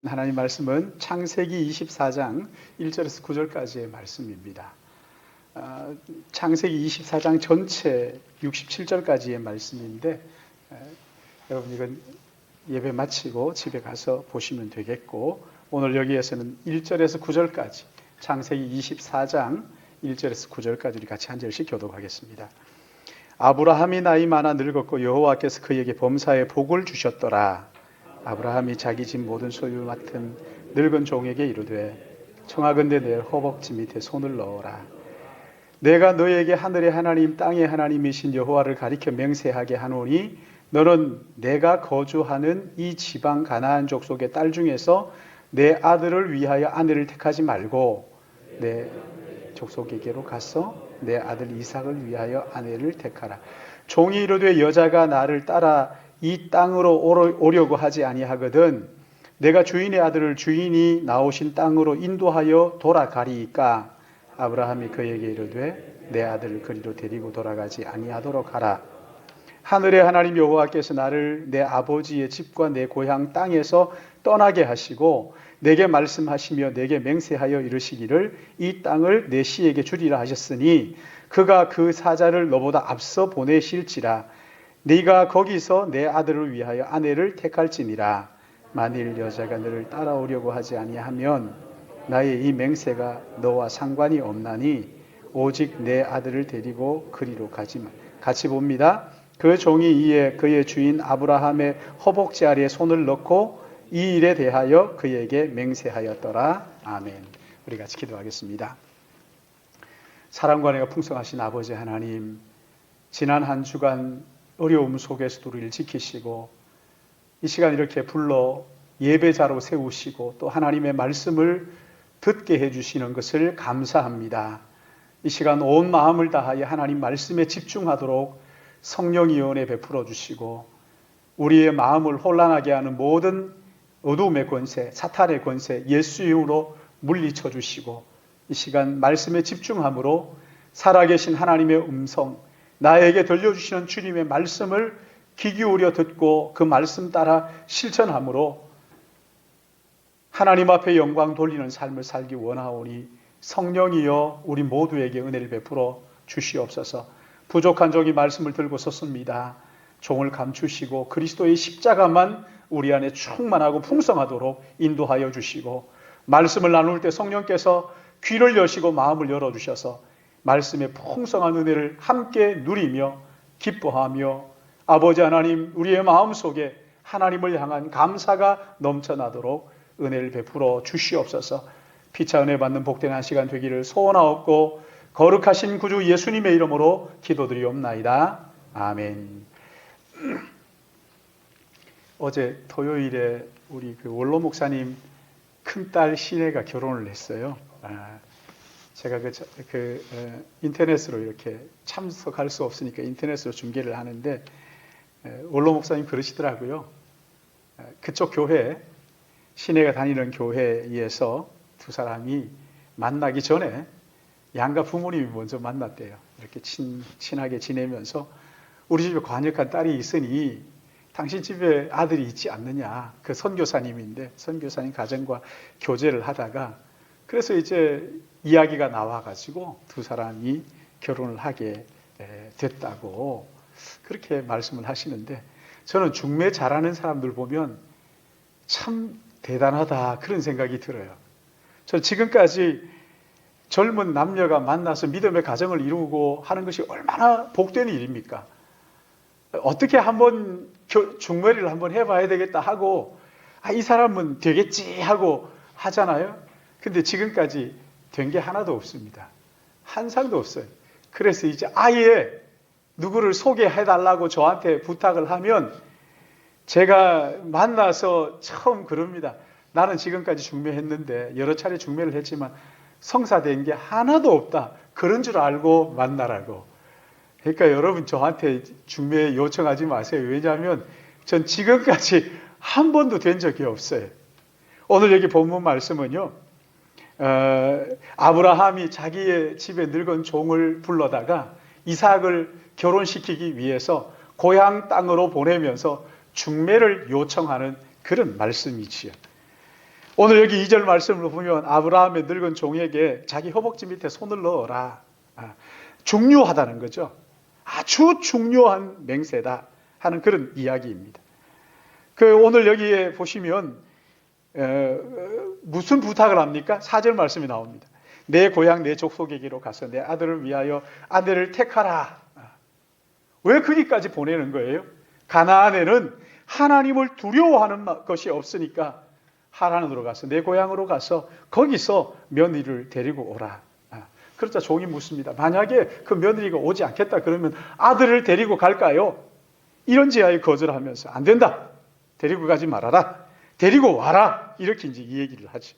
하나님 말씀은 창세기 24장 1절에서 9절까지의 말씀입니다. 창세기 24장 전체 67절까지의 말씀인데 여러분 이건 예배 마치고 집에 가서 보시면 되겠고, 오늘 여기에서는 1절에서 9절까지 창세기 24장 1절에서 9절까지 우리 같이 한 절씩 교독하겠습니다. 아브라함이 나이 많아 늙었고 여호와께서 그에게 범사에 복을 주셨더라. 아브라함이 자기 집 모든 소유를 맡은 늙은 종에게 이르되 청하건대 내 허벅지 밑에 손을 넣어라. 내가 너에게 하늘의 하나님 땅의 하나님이신 여호와를 가리켜 맹세하게 하노니 너는 내가 거주하는 이 지방 가나안 족속의 딸 중에서 내 아들을 위하여 아내를 택하지 말고 내 족속에게로 가서 내 아들 이삭을 위하여 아내를 택하라. 종이 이르되 여자가 나를 따라 이 땅으로 오려고 하지 아니하거든 내가 주인의 아들을 주인이 나오신 땅으로 인도하여 돌아가리이까. 아브라함이 그에게 이르되 내 아들을 그리로 데리고 돌아가지 아니하도록 하라. 하늘의 하나님 여호와께서 나를 내 아버지의 집과 내 고향 땅에서 떠나게 하시고 내게 말씀하시며 내게 맹세하여 이르시기를 이 땅을 내 씨에게 주리라 하셨으니 그가 그 사자를 너보다 앞서 보내실지라. 네가 거기서 내 아들을 위하여 아내를 택할지니라. 만일 여자가 너를 따라오려고 하지 아니하면 나의 이 맹세가 너와 상관이 없나니 오직 내 아들을 데리고 그리로 가지마. 같이 봅니다. 그 종이 이에 그의 주인 아브라함의 허벅지 아래에 손을 넣고 이 일에 대하여 그에게 맹세하였더라. 아멘. 우리 같이 기도하겠습니다. 사랑과 은혜가 풍성하신 아버지 하나님, 지난 한 주간 어려움 속에서도 우리를 지키시고 이 시간 이렇게 불러 예배자로 세우시고 또 하나님의 말씀을 듣게 해주시는 것을 감사합니다. 이 시간 온 마음을 다하여 하나님 말씀에 집중하도록 성령이 은혜 베풀어 주시고 우리의 마음을 혼란하게 하는 모든 어두움의 권세, 사탄의 권세 예수 이름으로 물리쳐 주시고 이 시간 말씀에 집중함으로 살아계신 하나님의 음성, 나에게 들려주시는 주님의 말씀을 귀 기울여 듣고 그 말씀 따라 실천함으로 하나님 앞에 영광 돌리는 삶을 살기 원하오니 성령이여 우리 모두에게 은혜를 베풀어 주시옵소서. 부족한 종이 말씀을 들고 섰습니다. 종을 감추시고 그리스도의 십자가만 우리 안에 충만하고 풍성하도록 인도하여 주시고 말씀을 나눌 때 성령께서 귀를 여시고 마음을 열어주셔서 말씀의 풍성한 은혜를 함께 누리며 기뻐하며 아버지 하나님 우리의 마음속에 하나님을 향한 감사가 넘쳐나도록 은혜를 베풀어 주시옵소서. 피차 은혜 받는 복된 한 시간 되기를 소원하옵고 거룩하신 구주 예수님의 이름으로 기도드리옵나이다. 아멘. 어제 토요일에 우리 원로 목사님 큰딸 신혜가 결혼을 했어요. 제가 인터넷으로 이렇게 참석할 수 없으니까 인터넷으로 중계를 하는데 원로 목사님 그러시더라고요. 그쪽 교회, 신혜가 다니는 교회에서 두 사람이 만나기 전에 양가 부모님이 먼저 만났대요. 이렇게 친하게 지내면서 우리 집에 관역한 딸이 있으니 당신 집에 아들이 있지 않느냐. 그 선교사님인데 선교사님 가정과 교제를 하다가 그래서 이제 이야기가 나와가지고 두 사람이 결혼을 하게 됐다고 그렇게 말씀을 하시는데 저는 중매 잘하는 사람들 보면 참 대단하다 그런 생각이 들어요. 저는 지금까지 젊은 남녀가 만나서 믿음의 가정을 이루고 하는 것이 얼마나 복된 일입니까? 어떻게 한번 중매를 한번 해봐야 되겠다 하고 이 사람은 되겠지 하고 하잖아요. 근데 지금까지 된 게 하나도 없습니다. 한 상도 없어요. 그래서 이제 아예 누구를 소개해달라고 저한테 부탁을 하면 제가 만나서 처음 그럽니다. 나는 지금까지 중매했는데 여러 차례 중매를 했지만 성사된 게 하나도 없다. 그런 줄 알고 만나라고. 그러니까 여러분 저한테 중매 요청하지 마세요. 왜냐하면 전 지금까지 한 번도 된 적이 없어요. 오늘 여기 본문 말씀은요. 아브라함이 자기의 집에 늙은 종을 불러다가 이삭을 결혼시키기 위해서 고향 땅으로 보내면서 중매를 요청하는 그런 말씀이지요. 오늘 여기 2절 말씀을 보면 아브라함의 늙은 종에게 자기 허벅지 밑에 손을 넣어라. 중요하다는 거죠. 아주 중요한 맹세다 하는 그런 이야기입니다. 오늘 여기에 보시면 무슨 부탁을 합니까? 4절 말씀이 나옵니다. 내 고향 내 족속에게로 가서 내 아들을 위하여 아내를 택하라. 왜 거기까지 보내는 거예요? 가나안에는 하나님을 두려워하는 것이 없으니까 하란으로 가서 내 고향으로 가서 거기서 며느리를 데리고 오라. 그러자 종이 묻습니다. 만약에 그 며느리가 오지 않겠다 그러면 아들을 데리고 갈까요? 이런 제하에 거절하면서 안 된다. 데리고 가지 말아라. 데리고 와라. 이렇게 이제 이 얘기를 하죠.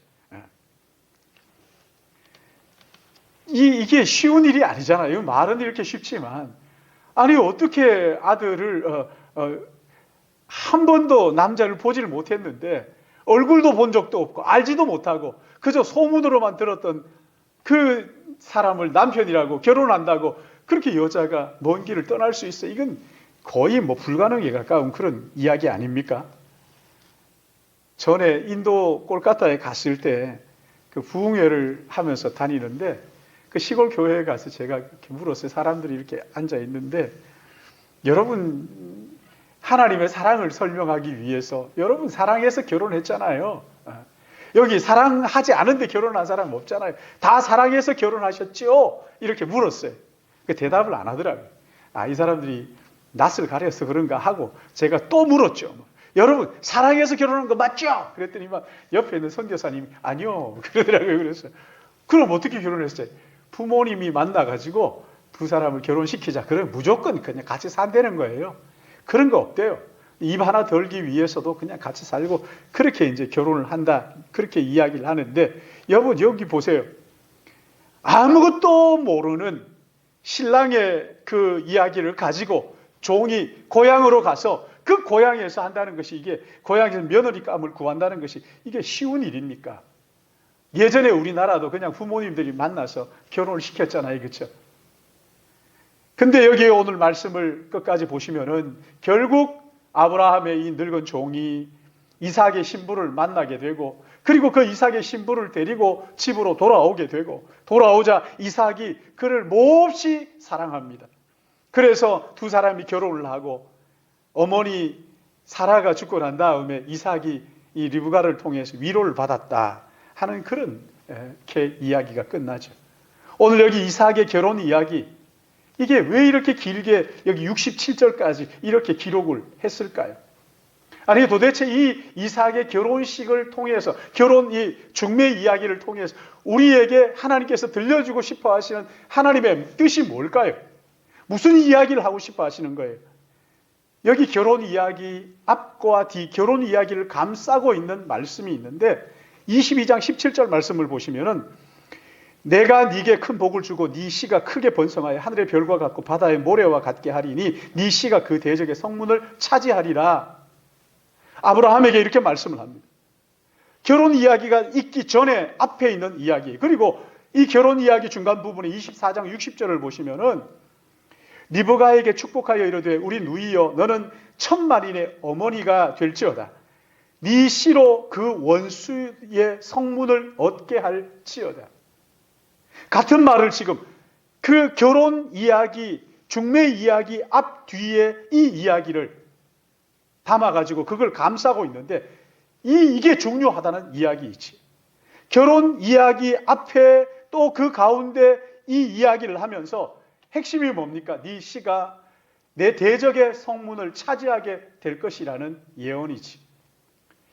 이게 쉬운 일이 아니잖아요. 말은 이렇게 쉽지만. 아니, 어떻게 아들을, 한 번도 남자를 보지를 못했는데, 얼굴도 본 적도 없고, 알지도 못하고, 그저 소문으로만 들었던 그 사람을 남편이라고 결혼한다고 그렇게 여자가 먼 길을 떠날 수 있어. 이건 거의 불가능에 가까운 그런 이야기 아닙니까? 전에 인도 콜카타에 갔을 때 그 부흥회를 하면서 다니는데 그 시골 교회에 가서 제가 이렇게 물었어요. 사람들이 이렇게 앉아 있는데 여러분 하나님의 사랑을 설명하기 위해서 여러분 사랑해서 결혼했잖아요. 여기 사랑하지 않은데 결혼한 사람 없잖아요. 다 사랑해서 결혼하셨죠? 이렇게 물었어요. 그 대답을 안 하더라고요. 이 사람들이 낯을 가려서 그런가 하고 제가 또 물었죠. 여러분 사랑해서 결혼한 거 맞죠? 그랬더니 막 옆에 있는 선교사님이 아니요 그러더라고요. 그래서 그럼 어떻게 결혼했어요? 부모님이 만나가지고 두 사람을 결혼시키자. 그러면 무조건 그냥 같이 산다는 거예요. 그런 거 없대요. 입 하나 덜기 위해서도 그냥 같이 살고 그렇게 이제 결혼을 한다. 그렇게 이야기를 하는데 여러분 여기 보세요. 아무것도 모르는 신랑의 그 이야기를 가지고 종이 고향으로 가서 그 고향에서 한다는 것이 이게 고향에서 며느리감을 구한다는 것이 이게 쉬운 일입니까? 예전에 우리나라도 그냥 부모님들이 만나서 결혼을 시켰잖아요. 그렇죠? 근데 여기 오늘 말씀을 끝까지 보시면은 결국 아브라함의 이 늙은 종이 이삭의 신부를 만나게 되고 그리고 그 이삭의 신부를 데리고 집으로 돌아오게 되고 돌아오자 이삭이 그를 몹시 사랑합니다. 그래서 두 사람이 결혼을 하고 어머니 사라가 죽고 난 다음에 이삭이 이 리브가를 통해서 위로를 받았다 하는 그런 이야기가 끝나죠. 오늘 여기 이삭의 결혼 이야기 이게 왜 이렇게 길게 여기 67절까지 이렇게 기록을 했을까요? 아니 도대체 이 이삭의 결혼식을 통해서 이 중매 이야기를 통해서 우리에게 하나님께서 들려주고 싶어 하시는 하나님의 뜻이 뭘까요? 무슨 이야기를 하고 싶어 하시는 거예요? 여기 결혼 이야기 앞과 뒤 결혼 이야기를 감싸고 있는 말씀이 있는데 22장 17절 말씀을 보시면은 내가 네게 큰 복을 주고 네 씨가 크게 번성하여 하늘의 별과 같고 바다의 모래와 같게 하리니 네 씨가 그 대적의 성문을 차지하리라. 아브라함에게 이렇게 말씀을 합니다. 결혼 이야기가 있기 전에 앞에 있는 이야기 그리고 이 결혼 이야기 중간 부분에 24장 60절을 보시면은 리브가에게 축복하여 이르되 우리 누이여 너는 천만인의 어머니가 될지어다. 네 씨로 그 원수의 성문을 얻게 할지어다. 같은 말을 지금 그 결혼 이야기, 중매 이야기 앞 뒤에 이 이야기를 담아가지고 그걸 감싸고 있는데 이게 중요하다는 이야기이지. 결혼 이야기 앞에 또 그 가운데 이 이야기를 하면서 핵심이 뭡니까? 네 씨가 내 대적의 성문을 차지하게 될 것이라는 예언이지.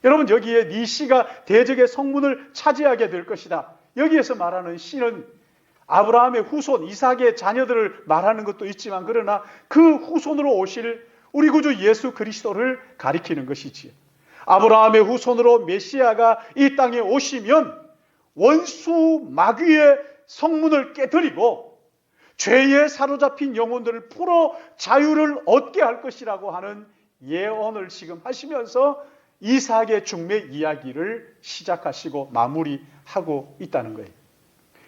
여러분 여기에 네 씨가 대적의 성문을 차지하게 될 것이다. 여기에서 말하는 씨는 아브라함의 후손 이삭의 자녀들을 말하는 것도 있지만 그러나 그 후손으로 오실 우리 구주 예수 그리스도를 가리키는 것이지요. 아브라함의 후손으로 메시아가 이 땅에 오시면 원수 마귀의 성문을 깨뜨리고 죄에 사로잡힌 영혼들을 풀어 자유를 얻게 할 것이라고 하는 예언을 지금 하시면서 이삭의 중매 이야기를 시작하시고 마무리하고 있다는 거예요.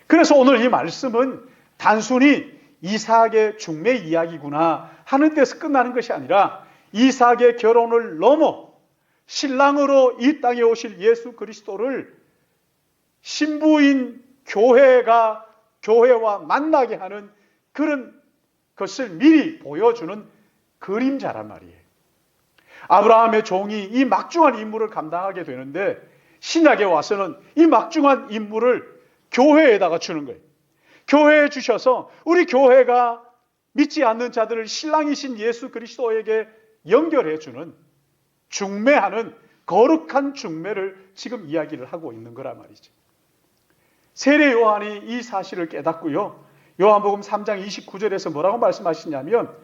그래서 오늘 이 말씀은 단순히 이삭의 중매 이야기구나 하는 데서 끝나는 것이 아니라 이삭의 결혼을 넘어 신랑으로 이 땅에 오실 예수 그리스도를 신부인 교회와 만나게 하는 그런 것을 미리 보여주는 그림자란 말이에요. 아브라함의 종이 이 막중한 임무를 감당하게 되는데 신약에 와서는 이 막중한 임무를 교회에다가 주는 거예요. 교회에 주셔서 우리 교회가 믿지 않는 자들을 신랑이신 예수 그리스도에게 연결해 주는 중매하는 거룩한 중매를 지금 이야기를 하고 있는 거란 말이죠. 세례 요한이 이 사실을 깨닫고요. 요한복음 3장 29절에서 뭐라고 말씀하시냐면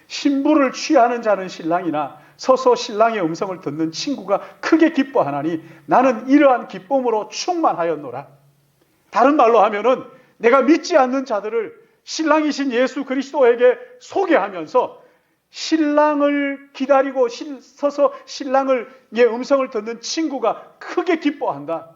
신부를 취하는 자는 신랑이나 서서 신랑의 음성을 듣는 친구가 크게 기뻐하나니 나는 이러한 기쁨으로 충만하였노라. 다른 말로 하면은 내가 믿지 않는 자들을 신랑이신 예수 그리스도에게 소개하면서 신랑을 기다리고 서서 신랑의 음성을 듣는 친구가 크게 기뻐한다.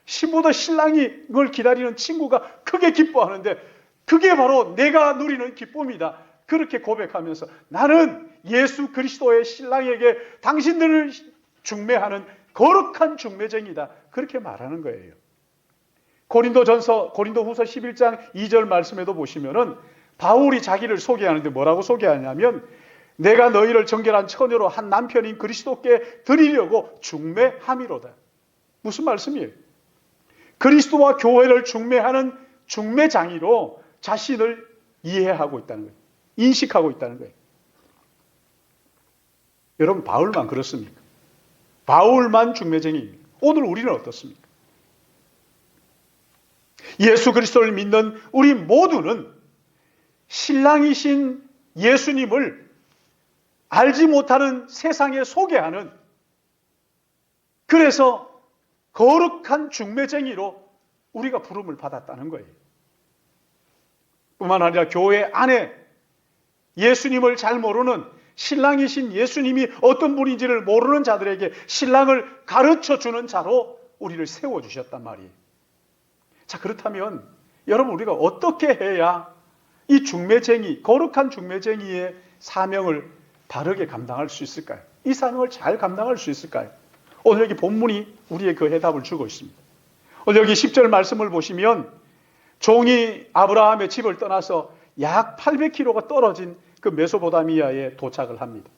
신부도 신랑을 기다리는 친구가 크게 기뻐하는데 그게 바로 내가 누리는 기쁨이다. 그렇게 고백하면서 나는 예수 그리스도의 신랑에게 당신들을 중매하는 거룩한 중매쟁이다. 그렇게 말하는 거예요. 고린도후서 11장 2절 말씀에도 보시면은 바울이 자기를 소개하는데 뭐라고 소개하냐면 내가 너희를 정결한 처녀로 한 남편인 그리스도께 드리려고 중매함이로다. 무슨 말씀이에요? 그리스도와 교회를 중매하는 중매장이로 자신을 이해하고 있다는 거예요. 인식하고 있다는 거예요. 여러분 바울만 그렇습니까? 바울만 중매쟁이입니까? 오늘 우리는 어떻습니까? 예수 그리스도를 믿는 우리 모두는 신랑이신 예수님을 알지 못하는 세상에 소개하는 그래서 거룩한 중매쟁이로 우리가 부름을 받았다는 거예요. 뿐만 아니라 교회 안에 예수님을 잘 모르는 신랑이신 예수님이 어떤 분인지를 모르는 자들에게 신랑을 가르쳐주는 자로 우리를 세워주셨단 말이에요. 자, 그렇다면 여러분 우리가 어떻게 해야 이 중매쟁이, 거룩한 중매쟁이의 사명을 바르게 감당할 수 있을까요? 이 사명을 잘 감당할 수 있을까요? 오늘 여기 본문이 우리의 그 해답을 주고 있습니다. 오늘 여기 10절 말씀을 보시면 종이 아브라함의 집을 떠나서 약 800km가 떨어진 그 메소포타미아에 도착을 합니다.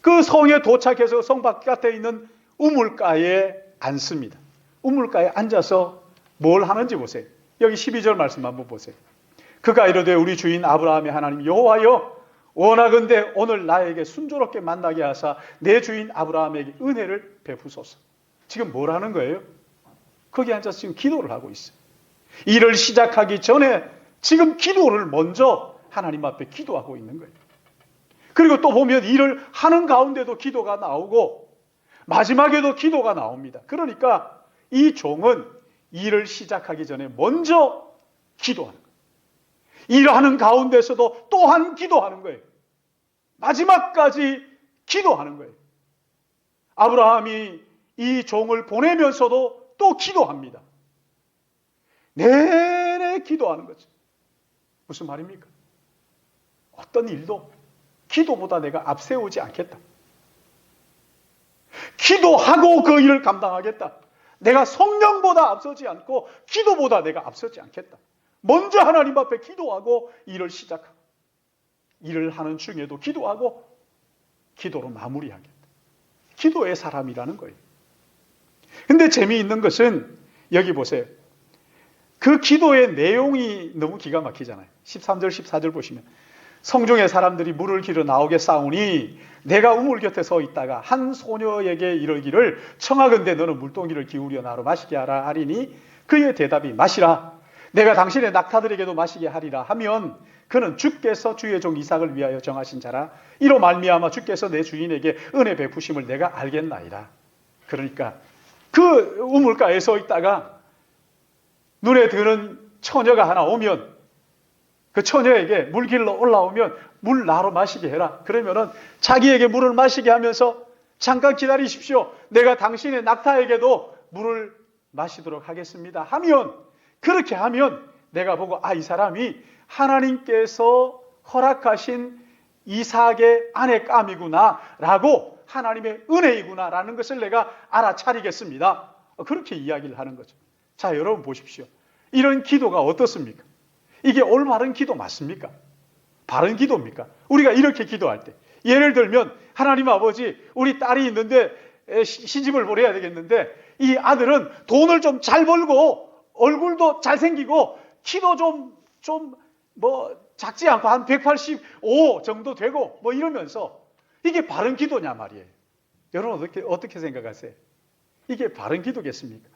그 성에 도착해서 성 바깥에 있는 우물가에 앉습니다. 우물가에 앉아서 뭘 하는지 보세요. 여기 12절 말씀 한번 보세요. 그가 이르되 우리 주인 아브라함의 하나님 여호와여 원하건대 오늘 나에게 순조롭게 만나게 하사 내 주인 아브라함에게 은혜를 베푸소서. 지금 뭘 하는 거예요? 거기 앉아서 지금 기도를 하고 있어요. 일을 시작하기 전에 지금 기도를 먼저 하나님 앞에 기도하고 있는 거예요. 그리고 또 보면 일을 하는 가운데도 기도가 나오고 마지막에도 기도가 나옵니다. 그러니까 이 종은 일을 시작하기 전에 먼저 기도하는 거예요. 일하는 가운데서도 또한 기도하는 거예요. 마지막까지 기도하는 거예요. 아브라함이 이 종을 보내면서도 또 기도합니다. 내내 기도하는 거죠. 무슨 말입니까? 어떤 일도 기도보다 내가 앞세우지 않겠다. 기도하고 그 일을 감당하겠다. 내가 성령보다 앞서지 않고 기도보다 내가 앞서지 않겠다. 먼저 하나님 앞에 기도하고 일을 시작하고 일을 하는 중에도 기도하고 기도로 마무리하겠다. 기도의 사람이라는 거예요. 근데 재미있는 것은 여기 보세요. 그 기도의 내용이 너무 기가 막히잖아요. 13절 14절 보시면 성중의 사람들이 물을 길어 나오게 싸우니 내가 우물 곁에 서 있다가 한 소녀에게 이르기를 청하건대 너는 물동이를 기울여 나로 마시게 하라 하리니 그의 대답이 마시라 내가 당신의 낙타들에게도 마시게 하리라 하면 그는 주께서 주의 종 이삭을 위하여 정하신 자라 이로 말미암아 주께서 내 주인에게 은혜 베푸심을 내가 알겠나이다. 그러니까 그 우물가에 서 있다가 눈에 드는 처녀가 하나 오면 그 처녀에게 물 길러 올라오면 물 나로 마시게 해라. 그러면은 자기에게 물을 마시게 하면서 잠깐 기다리십시오. 내가 당신의 낙타에게도 물을 마시도록 하겠습니다. 하면 그렇게 하면 내가 보고 이 사람이 하나님께서 허락하신 이삭의 아내감이구나 라고 하나님의 은혜이구나라는 것을 내가 알아차리겠습니다. 그렇게 이야기를 하는 거죠. 자, 여러분 보십시오. 이런 기도가 어떻습니까? 이게 올바른 기도 맞습니까? 바른 기도입니까? 우리가 이렇게 기도할 때, 예를 들면 하나님 아버지, 우리 딸이 있는데 시집을 보내야 되겠는데 이 아들은 돈을 좀 잘 벌고 얼굴도 잘생기고 키도 좀 작지 않고 한 185 정도 되고 뭐 이러면서 이게 바른 기도냐 말이에요. 여러분 어떻게 생각하세요? 이게 바른 기도겠습니까?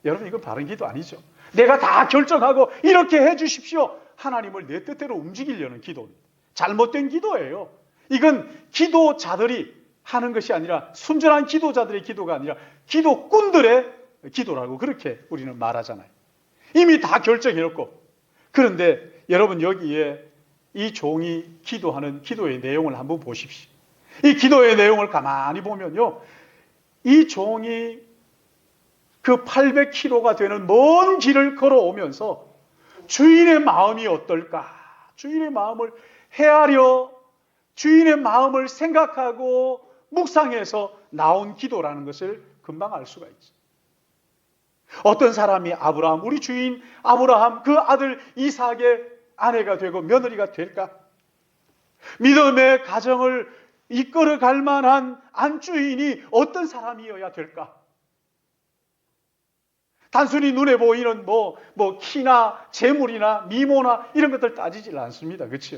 여러분 이건 바른 기도 아니죠. 내가 다 결정하고 이렇게 해 주십시오. 하나님을 내 뜻대로 움직이려는 기도입니다. 잘못된 기도예요. 이건 기도자들이 하는 것이 아니라 순전한 기도자들의 기도가 아니라 기도꾼들의 기도라고 그렇게 우리는 말하잖아요. 이미 다 결정해놓고. 그런데 여러분 여기에 이 종이 기도하는 기도의 내용을 한번 보십시오. 이 기도의 내용을 가만히 보면요. 이 종이 그 800km가 되는 먼 길을 걸어오면서 주인의 마음이 어떨까? 주인의 마음을 헤아려 주인의 마음을 생각하고 묵상해서 나온 기도라는 것을 금방 알 수가 있죠. 어떤 사람이 아브라함, 우리 주인 아브라함 그 아들 이삭의 아내가 되고 며느리가 될까? 믿음의 가정을 이끌어갈 만한 안주인이 어떤 사람이어야 될까? 단순히 눈에 보이는 키나 재물이나 미모나 이런 것들 따지질 않습니다. 그렇죠?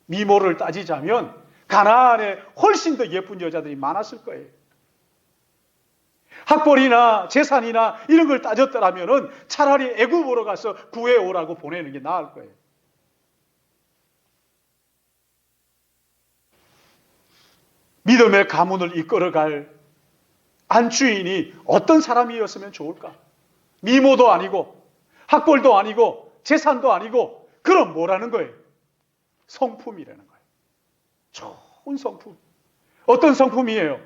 미모를 따지자면 가나안에 훨씬 더 예쁜 여자들이 많았을 거예요. 학벌이나 재산이나 이런 걸 따졌더라면 차라리 애굽으로 가서 구해오라고 보내는 게 나을 거예요. 믿음의 가문을 이끌어갈 안주인이 어떤 사람이었으면 좋을까? 미모도 아니고 학벌도 아니고 재산도 아니고 그럼 뭐라는 거예요? 성품이라는 거예요. 좋은 성품. 어떤 성품이에요?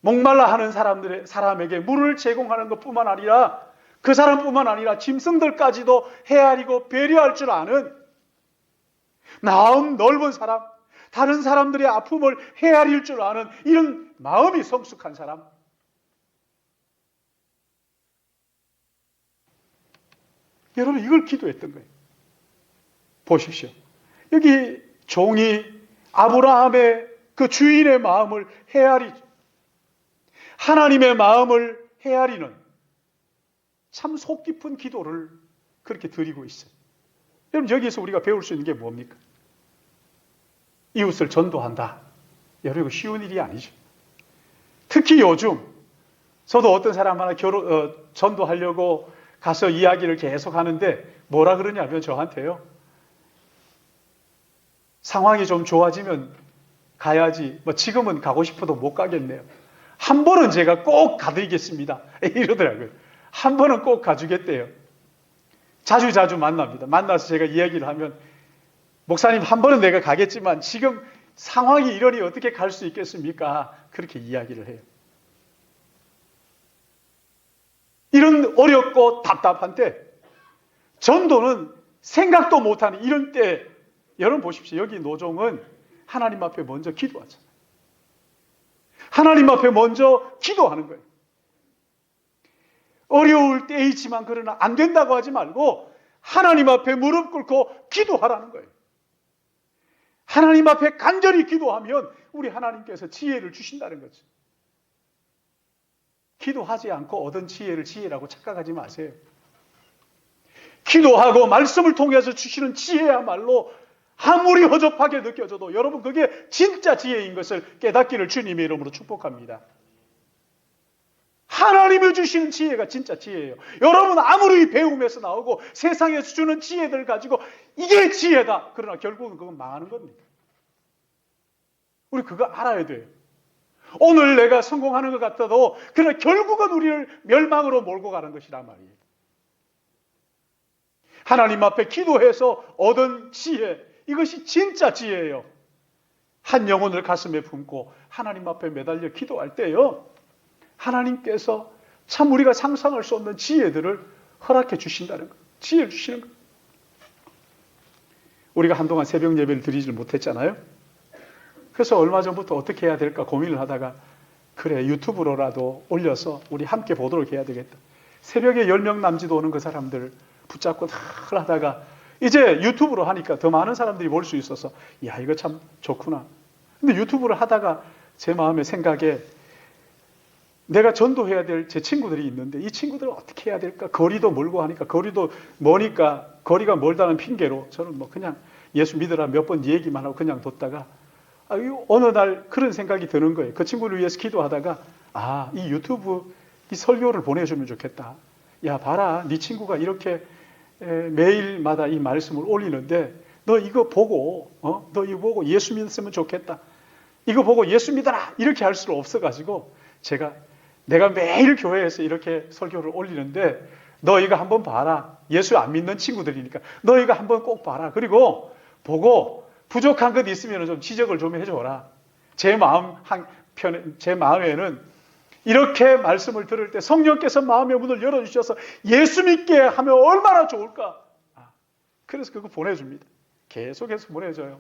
목말라 하는 사람에게 물을 제공하는 것뿐만 아니라 그 사람뿐만 아니라 짐승들까지도 헤아리고 배려할 줄 아는 마음 넓은 사람, 다른 사람들의 아픔을 헤아릴 줄 아는 이런 마음이 성숙한 사람. 여러분 이걸 기도했던 거예요. 보십시오. 여기 종이 아브라함의 그 주인의 마음을 헤아리죠. 하나님의 마음을 헤아리는 참 속 깊은 기도를 그렇게 드리고 있어요. 여러분 여기에서 우리가 배울 수 있는 게 뭡니까? 이웃을 전도한다. 여러분 이거 쉬운 일이 아니죠. 특히 요즘 저도 어떤 사람 하나 전도하려고 가서 이야기를 계속 하는데 뭐라 그러냐면 저한테요. 상황이 좀 좋아지면 가야지. 지금은 가고 싶어도 못 가겠네요. 한 번은 제가 꼭 가드리겠습니다. 이러더라고요. 한 번은 꼭 가주겠대요. 자주 만납니다. 만나서 제가 이야기를 하면 목사님 한 번은 내가 가겠지만 지금 상황이 이러니 어떻게 갈 수 있겠습니까? 그렇게 이야기를 해요. 이런 어렵고 답답한 때 전도는 생각도 못하는 이런 때 여러분 보십시오. 여기 노종은 하나님 앞에 먼저 기도하잖아요. 하나님 앞에 먼저 기도하는 거예요. 어려울 때이지만 그러나 안 된다고 하지 말고 하나님 앞에 무릎 꿇고 기도하라는 거예요. 하나님 앞에 간절히 기도하면 우리 하나님께서 지혜를 주신다는 거죠. 기도하지 않고 얻은 지혜를 지혜라고 착각하지 마세요. 기도하고 말씀을 통해서 주시는 지혜야말로 아무리 허접하게 느껴져도 여러분 그게 진짜 지혜인 것을 깨닫기를 주님의 이름으로 축복합니다. 하나님이 주시는 지혜가 진짜 지혜예요. 여러분 아무리 배움에서 나오고 세상에서 주는 지혜들 가지고 이게 지혜다. 그러나 결국은 그건 망하는 겁니다. 우리 그거 알아야 돼요. 오늘 내가 성공하는 것 같아도 그러나 결국은 우리를 멸망으로 몰고 가는 것이란 말이에요. 하나님 앞에 기도해서 얻은 지혜, 이것이 진짜 지혜예요. 한 영혼을 가슴에 품고 하나님 앞에 매달려 기도할 때요, 하나님께서 참 우리가 상상할 수 없는 지혜들을 허락해 주신다는 것, 지혜를 주시는 것. 우리가 한동안 새벽 예배를 드리질 못했잖아요. 그래서 얼마 전부터 어떻게 해야 될까 고민을 하다가 그래 유튜브로라도 올려서 우리 함께 보도록 해야 되겠다. 새벽에 10명 남짓 오는 그 사람들 붙잡고 다 하다가 이제 유튜브로 하니까 더 많은 사람들이 볼 수 있어서 야 이거 참 좋구나. 근데 유튜브를 하다가 제 마음의 생각에 내가 전도해야 될 제 친구들이 있는데 이 친구들을 어떻게 해야 될까? 거리도 멀고 하니까 거리도 머니까 거리가 멀다는 핑계로 저는 뭐 그냥 예수 믿으라 몇 번 얘기만 하고 그냥 뒀다가 어느 날 그런 생각이 드는 거예요. 그 친구를 위해서 기도하다가 이 유튜브 이 설교를 보내주면 좋겠다. 야 봐라 네 친구가 이렇게 매일마다 이 말씀을 올리는데 너 이거 보고 너 이거 보고 예수 믿었으면 좋겠다. 이거 보고 예수 믿어라 이렇게 할 수 없어가지고 내가 매일 교회에서 이렇게 설교를 올리는데 너 이거 한번 봐라. 예수 안 믿는 친구들이니까 너 이거 한번 꼭 봐라. 그리고 보고 부족한 것 있으면 좀 지적을 좀 해줘라. 제 마음에는 이렇게 말씀을 들을 때 성령께서 마음의 문을 열어주셔서 예수 믿게 하면 얼마나 좋을까. 그래서 그거 보내줍니다. 계속해서 보내줘요.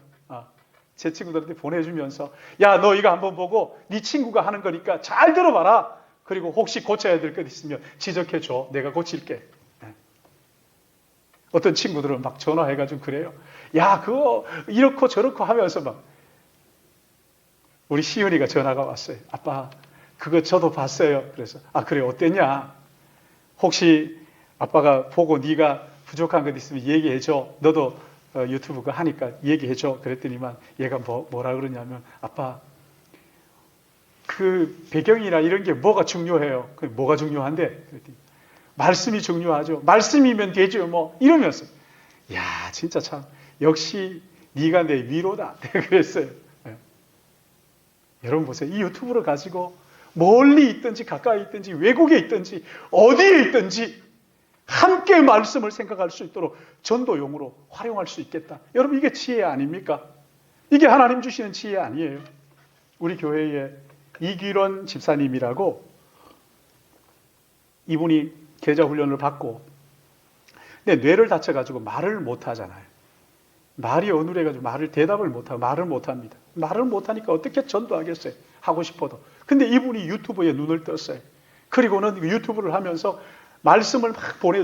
제 친구들한테 보내주면서 야 너 이거 한번 보고 네 친구가 하는 거니까 잘 들어봐라. 그리고 혹시 고쳐야 될 것 있으면 지적해줘. 내가 고칠게. 어떤 친구들은 막 전화해가지고 그래요. 야 그거 이렇고 저렇고 하면서 막 우리 시은이가 전화가 왔어요. 아빠 그거 저도 봤어요. 그래서 그래 어땠냐. 혹시 아빠가 보고 네가 부족한 것 있으면 얘기해줘. 너도 유튜브 그거 하니까 얘기해줘. 그랬더니만 얘가 뭐라 그러냐면 아빠 그 배경이나 이런 게 뭐가 중요해요. 뭐가 중요한데? 그랬더니 말씀이 중요하죠. 말씀이면 되죠. 뭐 이러면서 야 진짜 참 역시 네가 내 위로다. 그랬어요. 여러분 보세요. 이 유튜브를 가지고 멀리 있든지 가까이 있든지 외국에 있든지 어디에 있든지 함께 말씀을 생각할 수 있도록 전도용으로 활용할 수 있겠다. 여러분 이게 지혜 아닙니까? 이게 하나님 주시는 지혜 아니에요. 우리 교회에 이규런 집사님이라고 이분이 계좌훈련을 받고 근데 뇌를 다쳐가지고 말을 못하잖아요. 말이 어눌해가지고 대답을 못하고 말을 못합니다. 말을 못하니까 어떻게 전도하겠어요. 하고 싶어도. 근데 이분이 유튜브에 눈을 떴어요. 그리고는 유튜브를 하면서 말씀을 막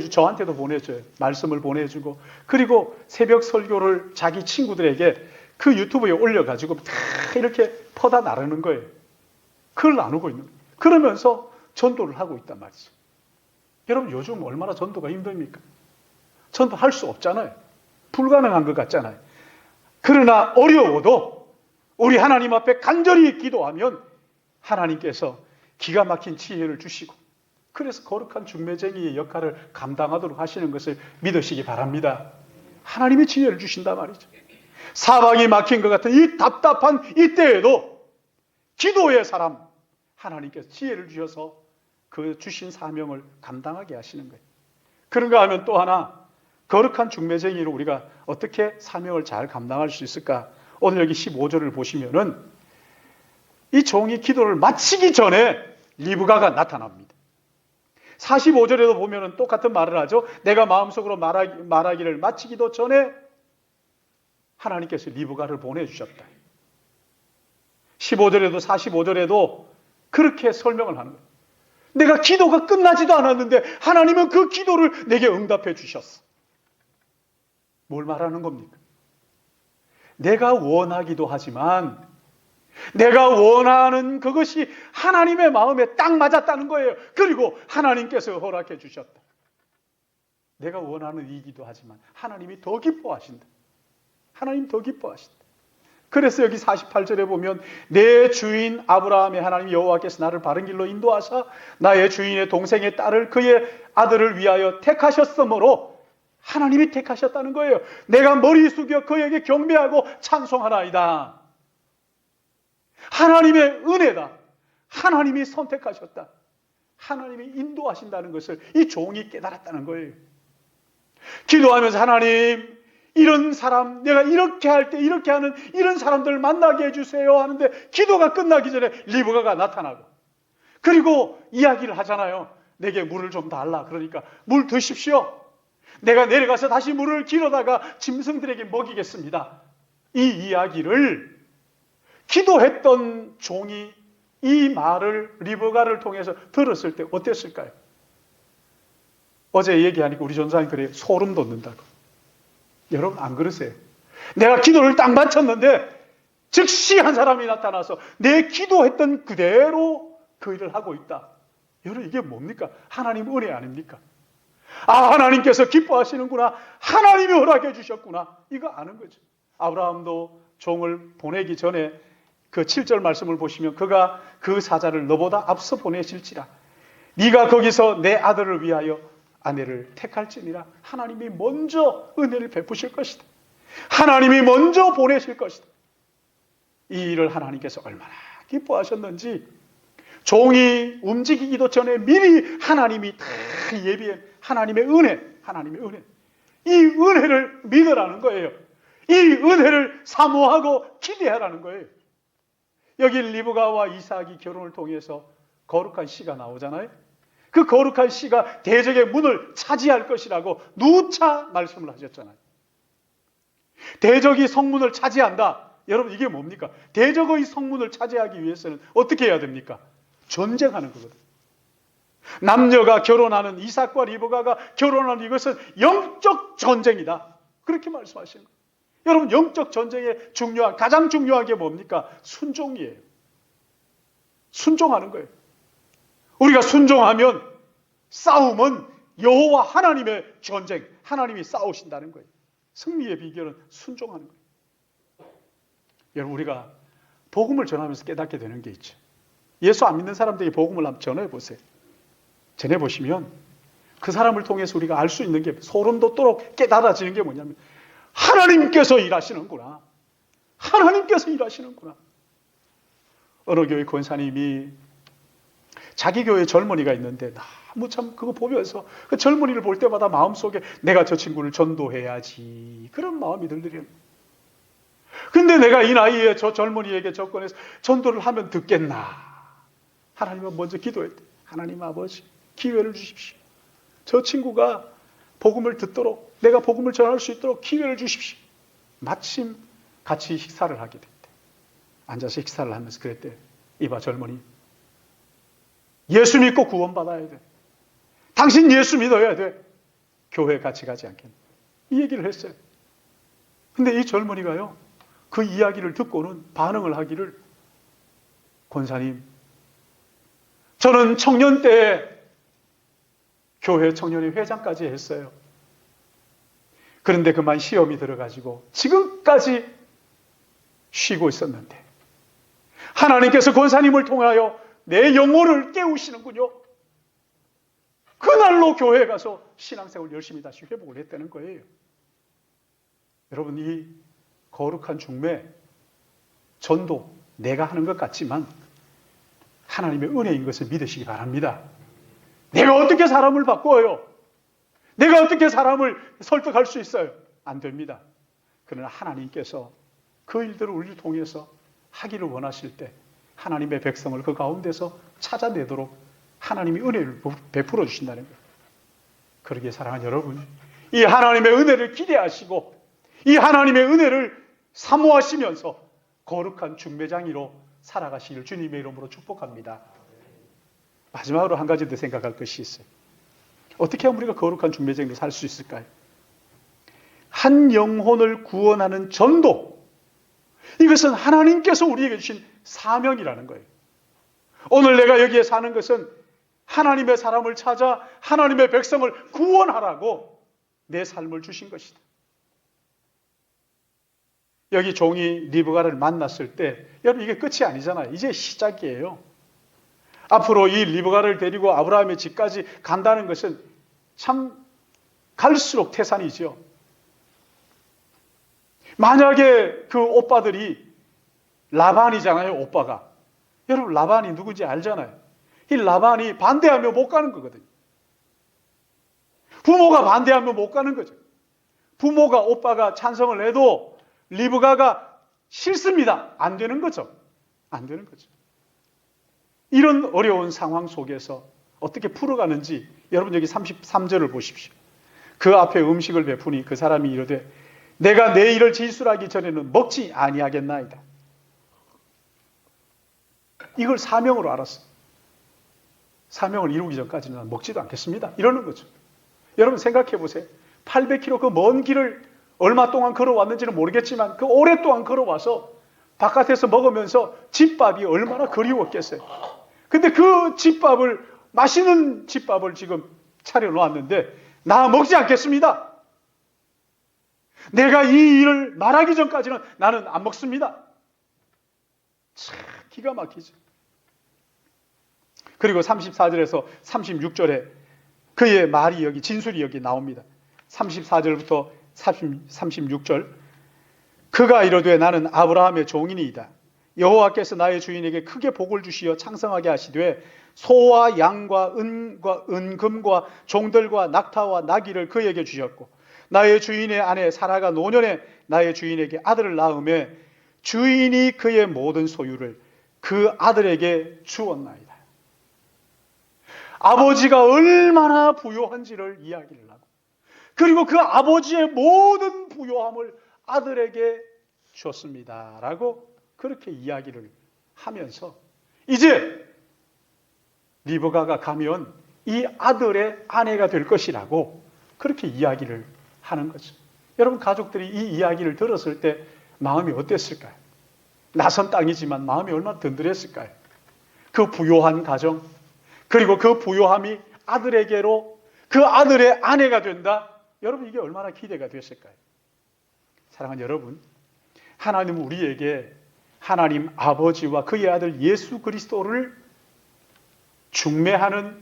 저한테도 보내줘요. 말씀을 보내주고 그리고 새벽 설교를 자기 친구들에게 그 유튜브에 올려가지고 다 이렇게 퍼다 나르는 거예요. 그걸 나누고 있는 거예요. 그러면서 전도를 하고 있단 말이죠. 여러분 요즘 얼마나 전도가 힘듭니까? 전도할 수 없잖아요. 불가능한 것 같잖아요. 그러나 어려워도 우리 하나님 앞에 간절히 기도하면 하나님께서 기가 막힌 지혜를 주시고 그래서 거룩한 중매쟁이의 역할을 감당하도록 하시는 것을 믿으시기 바랍니다. 하나님이 지혜를 주신단 말이죠. 사방이 막힌 것 같은 이 답답한 이때에도 기도의 사람 하나님께서 지혜를 주셔서 그 주신 사명을 감당하게 하시는 거예요. 그런가 하면 또 하나 거룩한 중매쟁이로 우리가 어떻게 사명을 잘 감당할 수 있을까? 오늘 여기 15절을 보시면은 이 종이 기도를 마치기 전에 리브가가 나타납니다. 45절에도 보면은 똑같은 말을 하죠. 내가 마음속으로 말하기를 마치기도 전에 하나님께서 리브가를 보내주셨다. 15절에도 45절에도 그렇게 설명을 하는 거예요. 내가 기도가 끝나지도 않았는데 하나님은 그 기도를 내게 응답해 주셨어. 뭘 말하는 겁니까? 내가 원하기도 하지만 내가 원하는 그것이 하나님의 마음에 딱 맞았다는 거예요. 그리고 하나님께서 허락해 주셨다. 내가 원하는 이기도 하지만 하나님이 더 기뻐하신다. 하나님 더 기뻐하신다. 그래서 여기 48절에 보면 내 주인 아브라함의 하나님 여호와께서 나를 바른 길로 인도하사 나의 주인의 동생의 딸을 그의 아들을 위하여 택하셨으므로 하나님이 택하셨다는 거예요. 내가 머리 숙여 그에게 경배하고 찬송하나이다. 하나님의 은혜다. 하나님이 선택하셨다. 하나님이 인도하신다는 것을 이 종이 깨달았다는 거예요. 기도하면서 하나님 이런 사람 내가 이렇게 할 때 이렇게 하는 이런 사람들 만나게 해주세요 하는데 기도가 끝나기 전에 리브가가 나타나고 그리고 이야기를 하잖아요. 내게 물을 좀 달라. 그러니까 물 드십시오. 내가 내려가서 다시 물을 길어다가 짐승들에게 먹이겠습니다. 이 이야기를 기도했던 종이 이 말을 리브가를 통해서 들었을 때 어땠을까요? 어제 얘기하니까 우리 전사님 그래요. 소름 돋는다고. 여러분 안 그러세요? 내가 기도를 딱 마쳤는데 즉시 한 사람이 나타나서 내 기도했던 그대로 그 일을 하고 있다. 여러분 이게 뭡니까? 하나님 은혜 아닙니까? 아, 하나님께서 기뻐하시는구나. 하나님이 허락해 주셨구나. 이거 아는 거죠. 아브라함도 종을 보내기 전에 그 7절 말씀을 보시면 그가 그 사자를 너보다 앞서 보내실지라. 네가 거기서 내 아들을 위하여 아내를 택할지니라. 하나님이 먼저 은혜를 베푸실 것이다. 하나님이 먼저 보내실 것이다. 이 일을 하나님께서 얼마나 기뻐하셨는지 종이 움직이기도 전에 미리 하나님이 다 예비해 하나님의 은혜, 하나님의 은혜. 이 은혜를 믿으라는 거예요. 이 은혜를 사모하고 기대하라는 거예요. 여기 리브가와 이삭이 결혼을 통해서 거룩한 씨가 나오잖아요. 그 거룩한 씨가 대적의 문을 차지할 것이라고 누차 말씀을 하셨잖아요. 대적이 성문을 차지한다. 여러분 이게 뭡니까? 대적의 성문을 차지하기 위해서는 어떻게 해야 됩니까? 전쟁하는 거거든요. 남녀가 결혼하는 이삭과 리브가가 결혼하는 이것은 영적 전쟁이다. 그렇게 말씀하시는 거예요. 여러분 영적 전쟁의 가장 중요한 게 뭡니까? 순종이에요. 순종하는 거예요. 우리가 순종하면 싸움은 여호와 하나님의 전쟁, 하나님이 싸우신다는 거예요. 승리의 비결은 순종하는 거예요. 여러분 우리가 복음을 전하면서 깨닫게 되는 게 있죠. 예수 안 믿는 사람들에게 복음을 한번 전해 보세요. 전해 보시면 그 사람을 통해서 우리가 알 수 있는 게 소름 돋도록 깨달아지는 게 뭐냐면 하나님께서 일하시는구나. 하나님께서 일하시는구나. 어느 교회 권사님이 자기 교회 젊은이가 있는데 너무 참 그거 보면서 그 젊은이를 볼 때마다 마음속에 내가 저 친구를 전도해야지 그런 마음이 들더래요. 근데 내가 이 나이에 저 젊은이에게 접근해서 전도를 하면 듣겠나. 하나님은 먼저 기도했대. 하나님 아버지 기회를 주십시오. 저 친구가 복음을 듣도록 내가 복음을 전할 수 있도록 기회를 주십시오. 마침 같이 식사를 하게 됐대. 앉아서 식사를 하면서 그랬대. 이봐 젊은이, 예수 믿고 구원받아야 돼. 당신 예수 믿어야 돼. 교회 같이 가지 않겠나. 이 얘기를 했어요. 근데 이 젊은이가요, 그 이야기를 듣고는 반응을 하기를, 권사님, 저는 청년 때 교회 청년회 회장까지 했어요. 그런데 그만 시험이 들어가지고 지금까지 쉬고 있었는데 하나님께서 권사님을 통하여 내 영혼을 깨우시는군요. 그날로 교회에 가서 신앙생활 열심히 다시 회복을 했다는 거예요. 여러분, 이 거룩한 중매, 전도 내가 하는 것 같지만 하나님의 은혜인 것을 믿으시기 바랍니다. 내가 어떻게 사람을 바꿔요? 내가 어떻게 사람을 설득할 수 있어요? 안 됩니다. 그러나 하나님께서 그 일들을 우리를 통해서 하기를 원하실 때 하나님의 백성을 그 가운데서 찾아내도록 하나님이 은혜를 베풀어 주신다는 거예요. 그러기에 사랑하는 여러분, 이 하나님의 은혜를 기대하시고 이 하나님의 은혜를 사모하시면서 거룩한 중매장이로 살아가시길 주님의 이름으로 축복합니다. 마지막으로 한 가지 더 생각할 것이 있어요. 어떻게 하면 우리가 거룩한 중매장으로 살 수 있을까요? 한 영혼을 구원하는 전도, 이것은 하나님께서 우리에게 주신 사명이라는 거예요. 오늘 내가 여기에 사는 것은 하나님의 사람을 찾아 하나님의 백성을 구원하라고 내 삶을 주신 것이다. 여기 종이 리브가를 만났을 때, 여러분 이게 끝이 아니잖아요. 이제 시작이에요. 앞으로 이 리브가를 데리고 아브라함의 집까지 간다는 것은 참 갈수록 태산이죠. 만약에 그 오빠들이 라반이잖아요, 오빠가. 여러분 라반이 누군지 알잖아요. 이 라반이 반대하면 못 가는 거거든요. 부모가 반대하면 못 가는 거죠. 부모가, 오빠가 찬성을 해도 리브가가 싫습니다. 안 되는 거죠. 안 되는 거죠. 이런 어려운 상황 속에서 어떻게 풀어가는지 여러분 여기 33절을 보십시오. 그 앞에 음식을 베푸니 그 사람이 이르되 내가 내 일을 진술하기 전에는 먹지 아니하겠나이다. 이걸 사명으로 알았어. 사명을 이루기 전까지는 난 먹지도 않겠습니다. 이러는 거죠. 여러분 생각해 보세요. 800km 그 먼 길을 얼마 동안 걸어왔는지는 모르겠지만 그 오랫동안 걸어와서 바깥에서 먹으면서 집밥이 얼마나 그리웠겠어요. 근데 그 집밥을, 맛있는 집밥을 지금 차려놓았는데 나 먹지 않겠습니다. 내가 이 일을 말하기 전까지는 나는 안 먹습니다. 참 기가 막히죠. 그리고 34절에서 36절에 그의 말이 여기, 진술이 여기 나옵니다. 34절부터 36절. 그가 이르되 나는 아브라함의 종이니이다. 여호와께서 나의 주인에게 크게 복을 주시어 창성하게 하시되 소와 양과 은금과 종들과 낙타와 나귀를 그에게 주셨고 나의 주인의 아내 사라가 노년에 나의 주인에게 아들을 낳음에 주인이 그의 모든 소유를 그 아들에게 주었나이다. 아버지가 얼마나 부요한지를 이야기를 하고 그리고 그 아버지의 모든 부요함을 아들에게 주었습니다. 라고 그렇게 이야기를 하면서 이제 리브가가 가면 이 아들의 아내가 될 것이라고 그렇게 이야기를 하는 거죠. 여러분 가족들이 이 이야기를 들었을 때 마음이 어땠을까요? 낯선 땅이지만 마음이 얼마나 든든했을까요? 그 부요한 가정 그리고 그 부요함이 아들에게로 그 아들의 아내가 된다. 여러분 이게 얼마나 기대가 됐을까요? 사랑하는 여러분, 하나님은 우리에게 하나님 아버지와 그의 아들 예수 그리스도를 중매하는,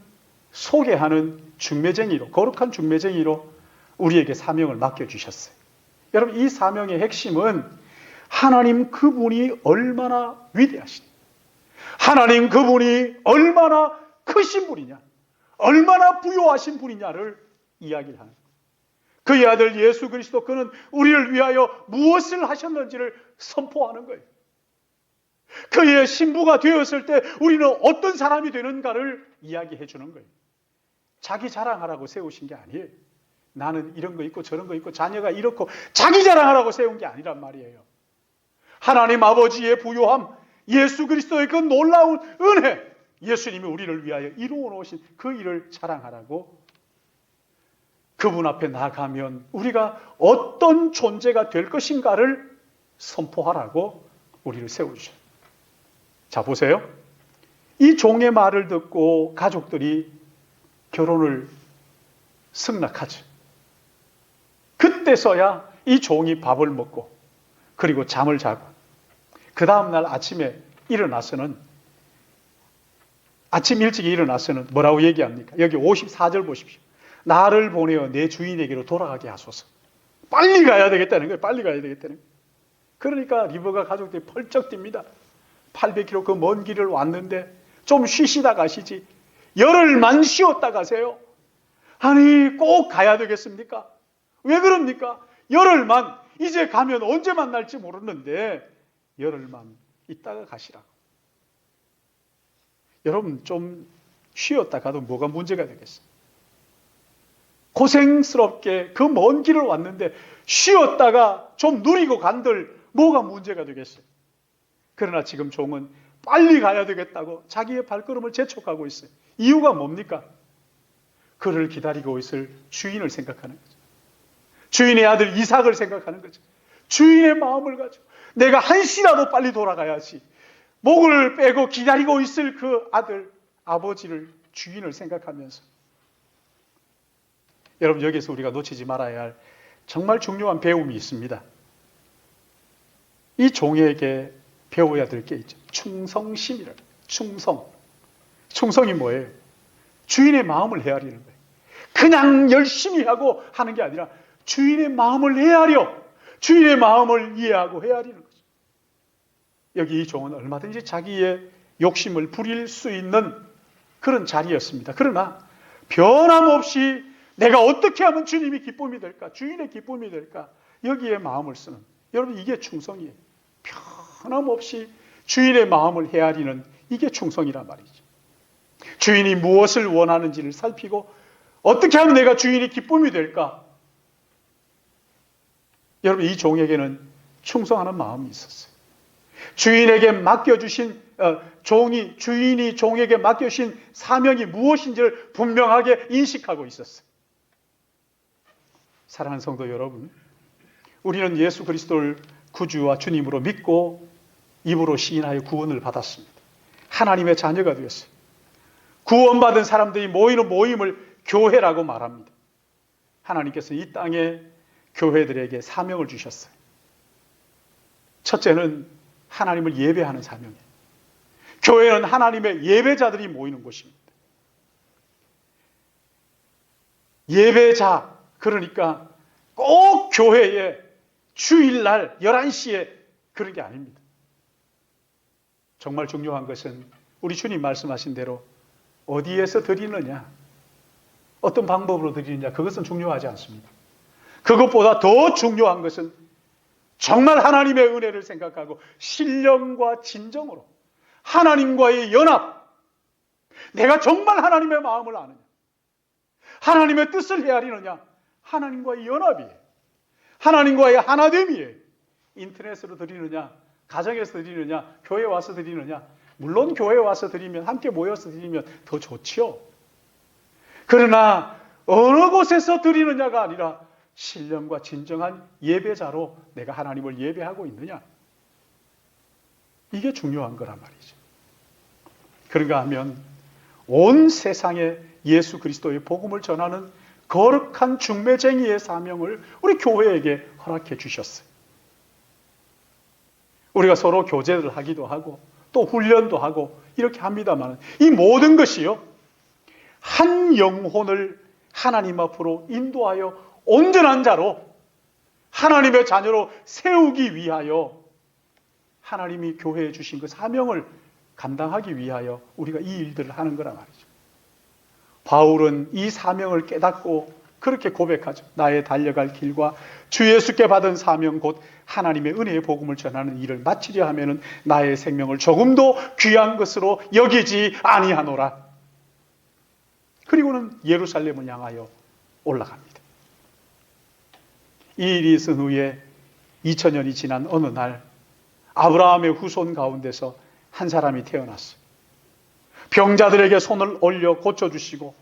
소개하는 중매쟁이로, 거룩한 중매쟁이로 우리에게 사명을 맡겨주셨어요. 여러분 이 사명의 핵심은 하나님 그분이 얼마나 위대하신, 하나님 그분이 얼마나 크신 분이냐, 얼마나 부요하신 분이냐를 이야기를 하는 거예요. 그의 아들 예수 그리스도 그는 우리를 위하여 무엇을 하셨는지를 선포하는 거예요. 그의 신부가 되었을 때 우리는 어떤 사람이 되는가를 이야기해 주는 거예요. 자기 자랑하라고 세우신 게 아니에요. 나는 이런 거 있고 저런 거 있고 자녀가 이렇고 자기 자랑하라고 세운 게 아니란 말이에요. 하나님 아버지의 부요함, 예수 그리스도의 그 놀라운 은혜, 예수님이 우리를 위하여 이루어 놓으신 그 일을 자랑하라고 그분 앞에 나가면 우리가 어떤 존재가 될 것인가를 선포하라고 우리를 세워주셔요. 자 보세요. 이 종의 말을 듣고 가족들이 결혼을 승낙하죠. 그때서야 이 종이 밥을 먹고 그리고 잠을 자고 그 다음날 아침에 일어나서는 아침 일찍 일어나서는 뭐라고 얘기합니까? 여기 54절 보십시오. 나를 보내어 내 주인에게로 돌아가게 하소서. 빨리 가야 되겠다는 거예요. 빨리 가야 되겠다는 거예요. 그러니까 리브가 가족들이 펄쩍 뜁니다. 800km 그 먼 길을 왔는데 좀 쉬시다 가시지. 열흘만 쉬었다 가세요. 아니 꼭 가야 되겠습니까? 왜 그럽니까? 열흘만, 이제 가면 언제 만날지 모르는데 열흘만 있다가 가시라고. 여러분 좀 쉬었다 가도 뭐가 문제가 되겠어요? 고생스럽게 그 먼 길을 왔는데 쉬었다가 좀 누리고 간들 뭐가 문제가 되겠어요? 그러나 지금 종은 빨리 가야 되겠다고 자기의 발걸음을 재촉하고 있어요. 이유가 뭡니까? 그를 기다리고 있을 주인을 생각하는 거죠. 주인의 아들 이삭을 생각하는 거죠. 주인의 마음을 가지고 내가 한시라도 빨리 돌아가야지. 목을 빼고 기다리고 있을 그 아들, 아버지를, 주인을 생각하면서 여러분 여기서 우리가 놓치지 말아야 할 정말 중요한 배움이 있습니다. 이 종에게 배워야 될 게 있죠. 충성심이라는 거예요. 충성이 뭐예요? 주인의 마음을 헤아리는 거예요. 그냥 열심히 하고 하는 게 아니라 주인의 마음을 헤아려 주인의 마음을 이해하고 헤아리는 거죠. 여기 이 종은 얼마든지 자기의 욕심을 부릴 수 있는 그런 자리였습니다. 그러나 변함없이 내가 어떻게 하면 주님이 기쁨이 될까? 주인의 기쁨이 될까? 여기에 마음을 쓰는. 여러분 이게 충성이에요. 변함없이 주인의 마음을 헤아리는 이게 충성이란 말이죠. 주인이 무엇을 원하는지를 살피고 어떻게 하면 내가 주인이 기쁨이 될까? 여러분 이 종에게는 충성하는 마음이 있었어요. 주인에게 맡겨주신 주인이 종에게 맡겨주신 사명이 무엇인지를 분명하게 인식하고 있었어요. 사랑하는 성도 여러분, 우리는 예수 그리스도를 구주와 주님으로 믿고 입으로 시인하여 구원을 받았습니다. 하나님의 자녀가 되었어요. 구원받은 사람들이 모이는 모임을 교회라고 말합니다. 하나님께서 이 땅에 교회들에게 사명을 주셨어요. 첫째는 하나님을 예배하는 사명이에요. 교회는 하나님의 예배자들이 모이는 곳입니다. 예배자, 그러니까 꼭 교회에 주일날 11시에 그런 게 아닙니다. 정말 중요한 것은 우리 주님 말씀하신 대로 어디에서 드리느냐, 어떤 방법으로 드리느냐, 그것은 중요하지 않습니다. 그것보다 더 중요한 것은 정말 하나님의 은혜를 생각하고 신령과 진정으로 하나님과의 연합, 내가 정말 하나님의 마음을 아느냐, 하나님의 뜻을 헤아리느냐, 하나님과의 연합이에요. 하나님과의 하나됨이에요. 인터넷으로 드리느냐, 가정에서 드리느냐, 교회 와서 드리느냐, 물론 교회 와서 드리면, 함께 모여서 드리면 더 좋지요. 그러나 어느 곳에서 드리느냐가 아니라 신령과 진정한 예배자로 내가 하나님을 예배하고 있느냐, 이게 중요한 거란 말이죠. 그런가 하면 온 세상에 예수 그리스도의 복음을 전하는 거룩한 중매쟁이의 사명을 우리 교회에게 허락해 주셨어요. 우리가 서로 교제를 하기도 하고 또 훈련도 하고 이렇게 합니다만, 이 모든 것이요, 한 영혼을 하나님 앞으로 인도하여 온전한 자로 하나님의 자녀로 세우기 위하여 하나님이 교회에 주신 그 사명을 감당하기 위하여 우리가 이 일들을 하는 거란 말이죠. 바울은 이 사명을 깨닫고 그렇게 고백하죠. 나의 달려갈 길과 주 예수께 받은 사명 곧 하나님의 은혜의 복음을 전하는 일을 마치려 하면은 나의 생명을 조금도 귀한 것으로 여기지 아니하노라. 그리고는 예루살렘을 향하여 올라갑니다. 이 일이 있은 후에 2000년이 지난 어느 날 아브라함의 후손 가운데서 한 사람이 태어났어요. 병자들에게 손을 올려 고쳐주시고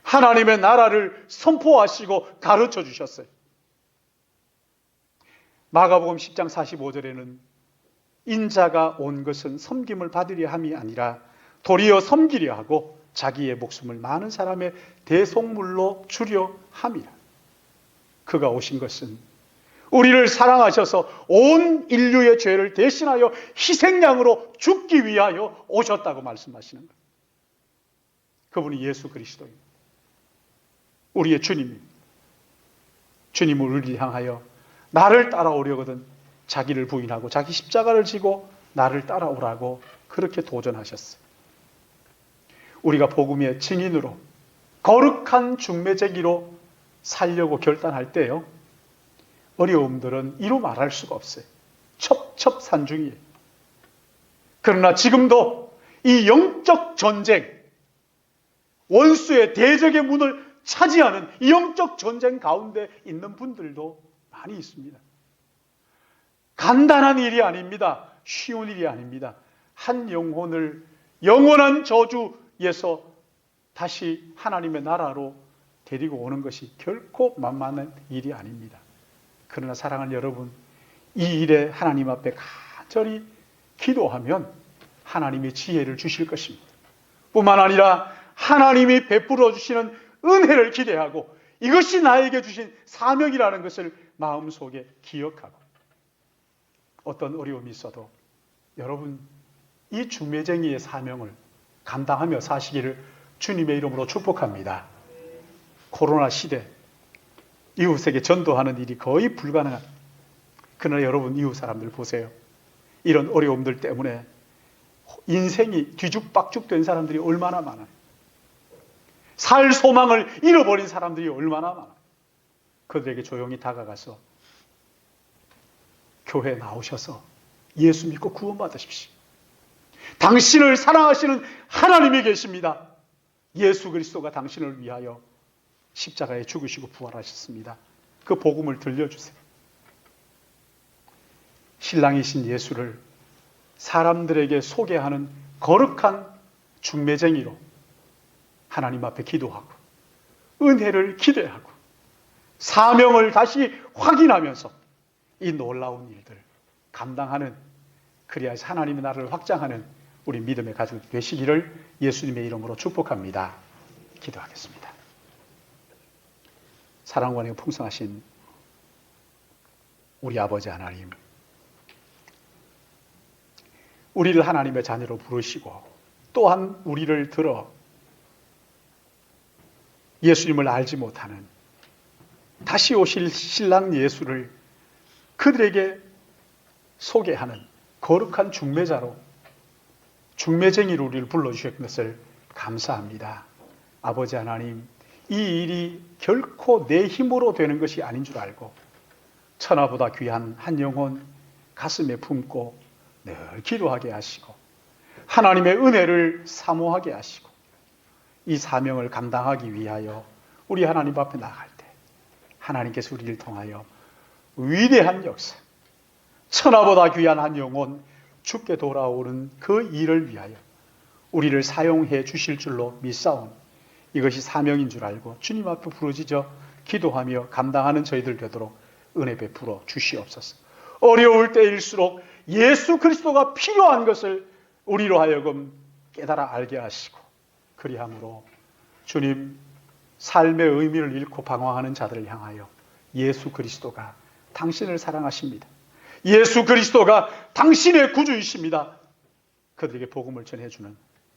하나님의 나라를 선포하시고 가르쳐 주셨어요. 마가복음 10장 45절에는 인자가 온 것은 섬김을 받으려 함이 아니라 도리어 섬기려 하고 자기의 목숨을 많은 사람의 대속물로 주려 함이라. 그가 오신 것은 우리를 사랑하셔서 온 인류의 죄를 대신하여 희생양으로 죽기 위하여 오셨다고 말씀하시는 거예요. 그분이 예수 그리스도입니다. 우리의 주님입니다. 주님은 우리를 향하여 나를 따라오려거든 자기를 부인하고 자기 십자가를 지고 나를 따라오라고 그렇게 도전하셨어요. 우리가 복음의 증인으로 거룩한 중매제기로 살려고 결단할 때요, 어려움들은 이루 말할 수가 없어요. 첩첩산중이에요. 그러나 지금도 이 영적 전쟁, 원수의 대적의 문을 차지하는 이 영적 전쟁 가운데 있는 분들도 많이 있습니다. 간단한 일이 아닙니다. 쉬운 일이 아닙니다. 한 영혼을 영원한 저주에서 다시 하나님의 나라로 데리고 오는 것이 결코 만만한 일이 아닙니다. 그러나 사랑하는 여러분, 이 일에 하나님 앞에 간절히 기도하면 하나님이 지혜를 주실 것입니다. 뿐만 아니라 하나님이 베풀어 주시는 은혜를 기대하고 이것이 나에게 주신 사명이라는 것을 마음속에 기억하고 어떤 어려움이 있어도 여러분 이 중매쟁이의 사명을 감당하며 사시기를 주님의 이름으로 축복합니다. 코로나 시대 이웃에게 전도하는 일이 거의 불가능한, 그러나 여러분 이웃 사람들 보세요. 이런 어려움들 때문에 인생이 뒤죽박죽된 사람들이 얼마나 많아요. 살 소망을 잃어버린 사람들이 얼마나 많아요. 그들에게 조용히 다가가서 교회에 나오셔서 예수 믿고 구원받으십시오. 당신을 사랑하시는 하나님이 계십니다. 예수 그리스도가 당신을 위하여 십자가에 죽으시고 부활하셨습니다. 그 복음을 들려주세요. 신랑이신 예수를 사람들에게 소개하는 거룩한 중매쟁이로 하나님 앞에 기도하고 은혜를 기대하고 사명을 다시 확인하면서 이 놀라운 일들 감당하는, 그리하여 하나님의 나라를 확장하는 우리 믿음의 가족이 되시기를 예수님의 이름으로 축복합니다. 기도하겠습니다. 사랑과 은혜가 풍성하신 우리 아버지 하나님, 우리를 하나님의 자녀로 부르시고 또한 우리를 들어 예수님을 알지 못하는 다시 오실 신랑 예수를 그들에게 소개하는 거룩한 중매자로, 중매쟁이로 우리를 불러주신 것을 감사합니다. 아버지 하나님, 이 일이 결코 내 힘으로 되는 것이 아닌 줄 알고 천하보다 귀한 한 영혼 가슴에 품고 늘 기도하게 하시고 하나님의 은혜를 사모하게 하시고 이 사명을 감당하기 위하여 우리 하나님 앞에 나갈 때 하나님께서 우리를 통하여 위대한 역사, 천하보다 귀한 한 영혼 죽게 돌아오는 그 일을 위하여 우리를 사용해 주실 줄로 믿사오니 이것이 사명인 줄 알고 주님 앞에 부르짖어 기도하며 감당하는 저희들 되도록 은혜 베풀어 주시옵소서. 어려울 때일수록 예수 그리스도가 필요한 것을 우리로 하여금 깨달아 알게 하시고 그리함으로 주님, 삶의 의미를 잃고 방황하는 자들을 향하여 예수 그리스도가 당신을 사랑하십니다. 예수 그리스도가 당신의 구주이십니다. 그들에게 복음을 전해주는,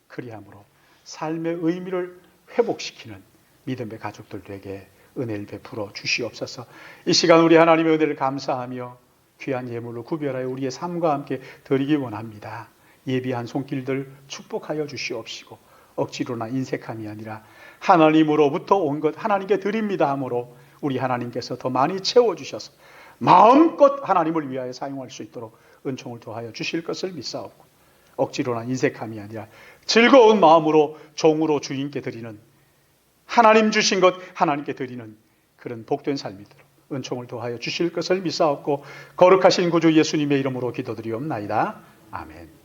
그리함으로 삶의 의미를 회복시키는 믿음의 가족들 되게 은혜를 베풀어 주시옵소서. 이 시간 우리 하나님의 은혜를 감사하며 귀한 예물로 구별하여 우리의 삶과 함께 드리기 원합니다. 예비한 손길들 축복하여 주시옵시고 억지로나 인색함이 아니라 하나님으로부터 온 것 하나님께 드립니다 하므로 우리 하나님께서 더 많이 채워주셔서 마음껏 하나님을 위하여 사용할 수 있도록 은총을 더하여 주실 것을 믿사옵고 억지로나 인색함이 아니라 즐거운 마음으로 종으로 주인께 드리는, 하나님 주신 것 하나님께 드리는 그런 복된 삶이도록 은총을 더하여 주실 것을 믿사옵고 거룩하신 구주 예수님의 이름으로 기도드리옵나이다. 아멘.